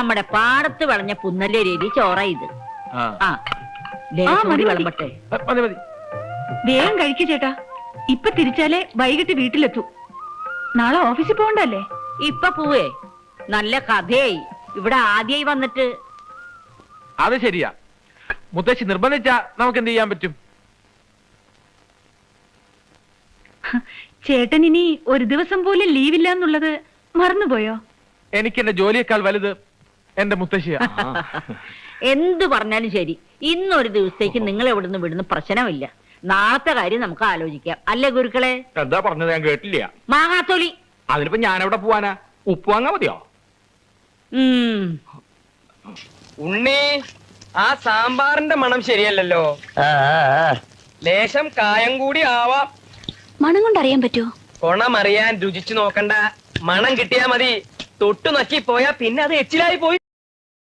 നമ്മുടെ പാടത്ത് വിളഞ്ഞ പുന്നല്ലേ രീതി ചോറ ഇത്. വിളമ്പട്ടെ. വേഗം കഴിക്കു ചേട്ടാ, ഇപ്പൊ തിരിച്ചാലേ വൈകിട്ട് വീട്ടിലെത്തൂ. നാളെ ഓഫീസിൽ പോകണ്ടല്ലേ? ഇപ്പൊ പോവേ, നല്ല കഥയായി. ഇവിടെ ആദ്യമായി വന്നിട്ട്. അത് ശരിയാ, മുത്തശ്ശി നിർബന്ധിച്ചാ നമുക്ക് എന്ത് ചെയ്യാൻ പറ്റും? ചേട്ടൻ ഇനി ഒരു ദിവസം പോലും ലീവില്ല എന്നുള്ളത് മറന്നുപോയോ? എനിക്ക് എന്റെ ജോലിയേക്കാൾ വലുത് എന്റെ മുത്തശ്ശിയാ. എന്ത് പറഞ്ഞാലും ശരി, ഇന്നൊരു ദിവസത്തേക്ക് നിങ്ങൾ എവിടുന്ന് വിടുന്ന പ്രശ്നമില്ല. നാളത്തെ കാര്യം നമുക്ക് ആലോചിക്കാം, അല്ലേ ഗുരുക്കളെ? എന്താ പറഞ്ഞത്? ഞാൻ കേട്ടില്ല. മാങ്ങാത്തൊലി. അതിനിപ്പോ ഞാൻ എവിടെ പോവാനാ? ഉപ്പ് വാങ്ങാ മതിയോ? ഉണ്ണി, ആ സാമ്പാറിന്റെ മണം ശരിയല്ലല്ലോ. ലേശം കായം കൂടി ആവാം. മണം കൊണ്ട് അറിയാൻ പറ്റുമോ? കൊണമറിയാൻ രുചിച്ചു നോക്കണ്ട, മണം കിട്ടിയാ മതി. തൊട്ടു നക്കി പോയാ പിന്നെ അത് എച്ചിലായി പോയി.